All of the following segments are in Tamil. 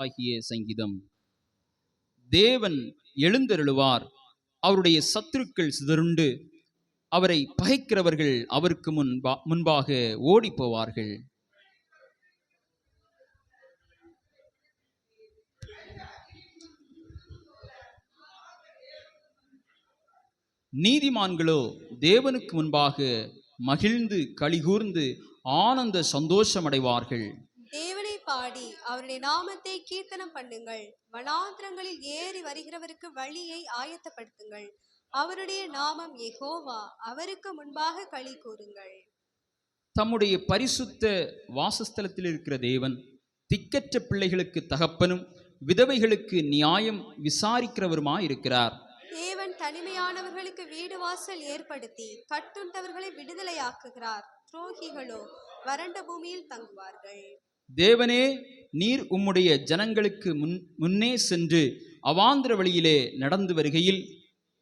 ஆகிய சங்கீதம். தேவன் எழுந்தருளுவார், அவருடைய சத்துருக்கள் சிதறுண்டு, அவரை பகைக்கிறவர்கள் அவருக்கு முன்பாக ஓடி போவார்கள். நீதிமான்களோ தேவனுக்கு முன்பாக மகிழ்ந்து களிகூர்ந்து ஆனந்த சந்தோஷம் அடைவார்கள். தேவனை பாடி அவருடைய நாமத்தை கீர்த்தனம் பண்ணுங்கள். வனாந்திரங்களில் ஏறி வருகிறவருக்கு வழியை ஆயத்தப்படுத்துங்கள். அவருடைய நாமம் யெகோவா, அவருக்கு முன்பாக களி கூறுங்கள். தம்முடைய பரிசுத்த வாசஸ்தலத்தில் இருக்கிற தேவன் திக்கற்ற பிள்ளைகளுக்கு தகப்பனும் விதவைகளுக்கு நியாயம் விசாரிக்கிறவருமாய் இருக்கிறார். தேவன் தனிமையானவர்களுக்கு வீடு வாசல் ஏற்படுத்தி கட்டுண்டவர்களை விடுதலையாக்குகிறார். துரோகிகளோ வறண்ட பூமியில் தங்குவார்கள். தேவனே, நீர் உம்முடைய ஜனங்களுக்கு முன்னே சென்று அவாந்திர வழியிலே நடந்து வருகையில்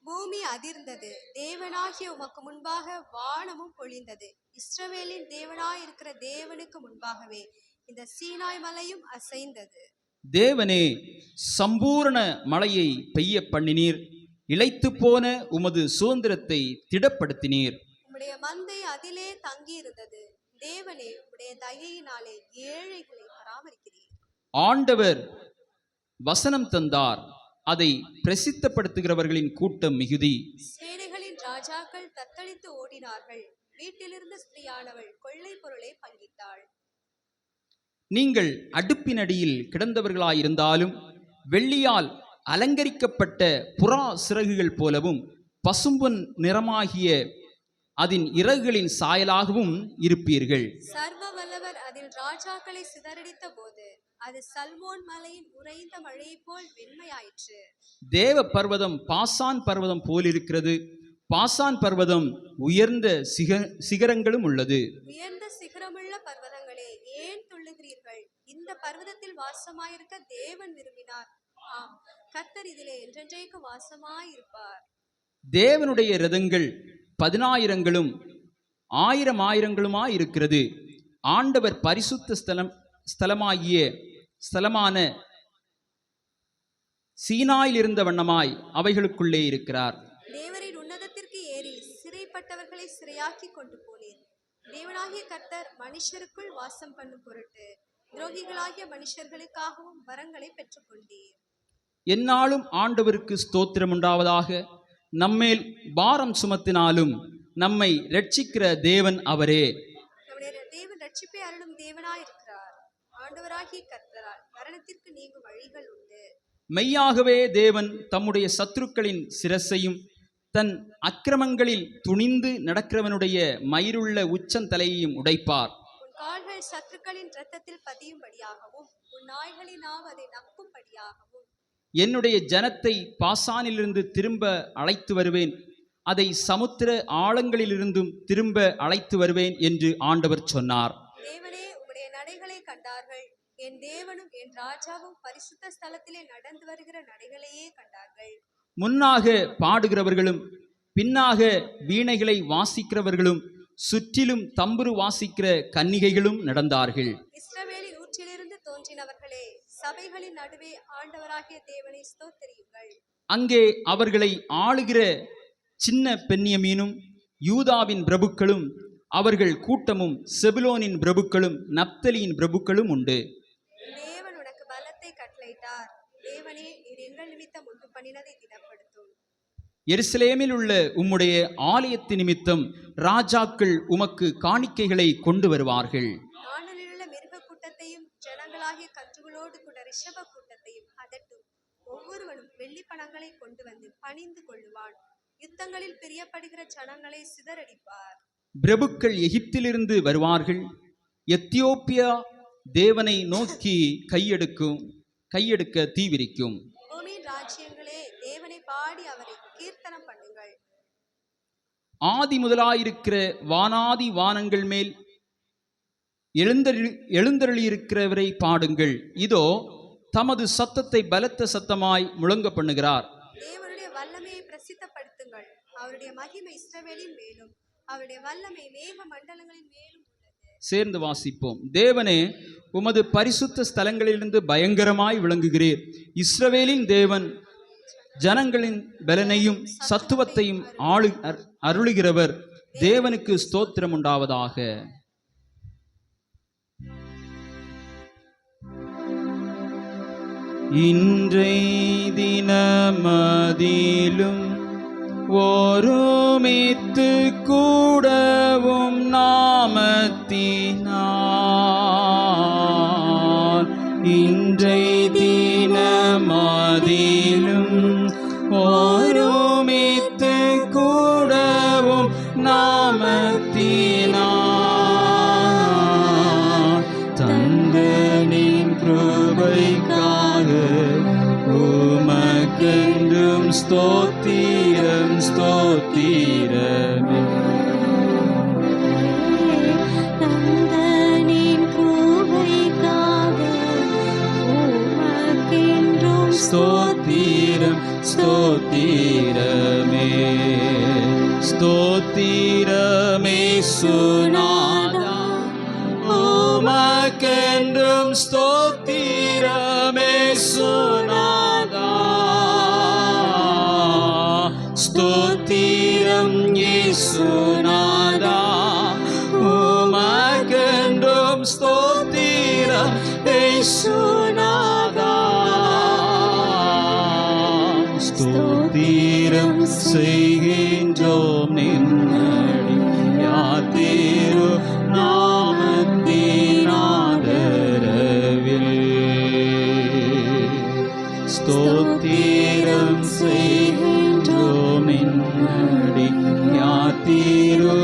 பூமி அதிர்ந்தது. தேவனாகிய உமக்கு முன்பாக வானமும் பொழிந்தது. இஸ்ரவேலின் தேவனாயிருக்கிற தேவனுக்கு முன்பாகவே இந்த சீனாய் மலையும் அசைந்தது. தேவனே, சம்பூரண மழையை பெய்ய பண்ணினீர், இளைத்து போன உமது சுதந்திரத்தை திடப்படுத்தினீர். உம்முடைய மந்தை அதிலே தங்கி இருந்தது. தேவனே, உம்முடைய தயையினாலே ஏழைகளை பராமரிக்கிறீர். ஆண்டவர் வசனம் தந்தார், அதை பிரசித்தப்படுத்துகிறவர்களின் கூட்டம் மிகுதி. சேனைகளின் ராஜாக்கள் தத்தளித்து ஓடினார்கள். வீட்டிலிருந்த ஸ்திரீயானவள் கொள்ளை பொருளை பங்கிட்டாள். நீங்கள் அடுப்பினடியில் கிடந்தவர்களாயிருந்தாலும் வெள்ளியால் அலங்கரிக்கப்பட்ட புறா சிறகுகள் போலவும் பசும்பொன் நிறமாகிய அதன் இறகுகளின் சாயலாகவும் இருப்பீர்கள். சர்வ வல்லவர் அதில் ராஜாக்களை சிதறடித்த போது அது சல்மோன் மலையின் உறைந்த மழை போல் வெண்மையாயிற்று. தேவ பர்வதம் பாசான் பர்வதம் போலிருக்கிறது. பாசான் பர்வதம் உயர்ந்த சிகரங்களும் உள்ளது. உயர்ந்த சிகரமுள்ள பர்வதங்களே, ஏன் துள்ளுகிறீர்கள்? இந்த பர்வதத்தில் வாசமாயிருக்க தேவன் விரும்பினார். ஆம், கர்த்தர் இதிலே என்றென்றைக்கு வாசமாயிருப்பார். தேவனுடைய இரதங்கள் 10,000ங்களும் 1000 இருக்கிறது. ஆண்டவர் பரிசுத்த ஸ்தலமான சீனாயில் இருந்த வண்ணமாய் அவைகளுக்குள்ளே இருக்கிறார். தேவரின் உன்னதத்திற்கு ஏறி சிறைப்பட்டவர்களை சிறையாக்கி கொண்டு போனீர். தேவனாகிய கர்த்தர் மனுஷருக்குள் வாசம் பண்ணும் பொருட்டு துரோகிகளாகிய மனுஷர்களுக்காகவும் வரங்களை பெற்றுக்கொண்டீர். எந்நாளும் ஆண்டவருக்கு ஸ்தோத்திரம் உண்டாவதாக. நம்மேல் பாரம் சுமத்தினாலும் நம்மை ரட்சிக்கிற தேவன் அவரே. நம்முடைய தேவன் ரட்சிப்பை அருளும் தேவனாயிருக்கிறார். ஆண்டவராகிய கர்த்தரால் மரணத்திற்கு நீங்கும் வழிகள் உண்டு. மெய்யாகவே தேவன் தம்முடைய சத்துருக்களின் சிரசையும் தன் அக்கிரமங்களில் துணிந்து நடக்கிறவனுடைய மயிருள்ள உச்சந்தலையையும் உடைப்பார். உன் கால்கள் சத்துருக்களின் இரத்தத்தில் பதியும்படியாகவும் உன் நாய்களின் நாவு அதை நக்கும்படியாகவும் என்னுடைய ஜனத்தை பாசானிலிருந்து திரும்ப அழைத்து வருவேன், அதை சமுத்திர ஆழங்களிலிருந்தும் திரும்ப அழைத்து வருவேன் என்று ஆண்டவர் சொன்னார். தேவனே, உம்முடைய நடைகளை கண்டார்கள். என் தேவனும் என் ராஜாவும் பரிசுத்த ஸ்தலத்திலே நடந்து வருகிற நடைகளையே கண்டார்கள். முன்னாக பாடுகிறவர்களும் பின்னாக வீணைகளை வாசிக்கிறவர்களும் சுற்றிலும் தம்புரு வாசிக்கிற கன்னிகைகளும் நடந்தார்கள். இஸ்ரவேலின் ஊற்றிலிருந்து தோன்றினவர்களே, சபைகளின் நடுவே ஆண்டவராகிய தேவனை ஸ்தோத்திரியுங்கள். அங்கே அவர்களை ஆளுகிற சின்ன பென்யமீனும் யூதாவின் பிரபுக்களும் அவர்கள் கூட்டமும் செபுலோனின் பிரபுக்களும் நப்தலியின் பிரபுக்களும் உண்டு. தேவன் உனக்கு பலத்தை கட்டளையிட்டார். தேவனே, நீர் எங்கள் நிமித்தம் உண்டு பண்ணினதை திடப்படுத்தும். எருசலேமில் உள்ள உம்முடைய ஆலயத்து நிமித்தம் ராஜாக்கள் உமக்கு காணிக்கைகளை கொண்டு வருவார்கள். நாணலிலுள்ள மிருக கூட்டத்தையும் ஜனங்களாகிய கன்றுகளோடு கூட ரிஷப கூட்டத்தையும் அதட்டும். ஒவ்வொருவனும் வெள்ளி பணங்களை கொண்டு வந்து பணிந்து கொள்ளுவான். யுத்தங்களில் பிரியப்படுகிற ஜனங்களை சிதறடிப்பார். பிரபுக்கள் எகிப்திலிருந்து வருவார்கள். எத்தியோப்பியா தேவனை நோக்கி கையெடுக்க தீவிரிக்கும். பூமியின் ராஜ்யங்களே, தேவனை பாடி அவரை கீர்த்தனம் பண்ணுங்கள். ஆதி முதலாயிருக்கிற வானாதி வானங்கள் மேல் எழுந்தருளியிருக்கிறவரை பாடுங்கள். இதோ தமது சத்தத்தை பலத்த சத்தமாய் முழங்க பண்ணுகிறார். தேவனுடைய வல்லமையை பிரசித்தப்படுத்துங்கள். அவருடைய மகிமை இஸ்ரவேலின் மேலும் அவருடைய வல்லமை மேக மண்டலங்களின் மேலும் உள்ளது. சேர்ந்து வாசிப்போம். தேவனே, உமது பரிசுத்த ஸ்தலங்களிலிருந்து பயங்கரமாய் விளங்குகிறீர். இஸ்ரவேலின் தேவன், ஜனங்களின் பலனையும் சத்துவத்தையும் அருளுகிறவர். தேவனுக்கு ஸ்தோத்திரம் உண்டாவதாக. இன்றை தினமதிலும் ஒருமித்து கூடவும் நாமத்தினார். இன்றை தினமதிலும் ஒருமித்து கூடவும் நாமத்தினார். தந்தனின் கிருபைக்காக உமக்கென்றும் ஸ்தோத்திரம் ஸ்தோத்திரமே. தந்தனின் கிருபைக்காக உமக்கென்றும் ஸ்தோத்திரம் ஸ்தோத்திரமே. ஸ்தோத்திரமே சுநாதா, உமக்கென்றும் ஸ்தோத்திரமே சுநாதா. ஸ்தோத்திரம் இயேசுநாதா, உமக்கென்றும் ஸ்தோத்திரம் இயேசுநாதா. ஸ்தோத்திரம் செய்கின்றோம் நின்னடி யாத்திரு நாமத்தின் ஆதரவில். ஸ்தோத்திரம் செய்கின்றோம் நின்னடி யாத்திரு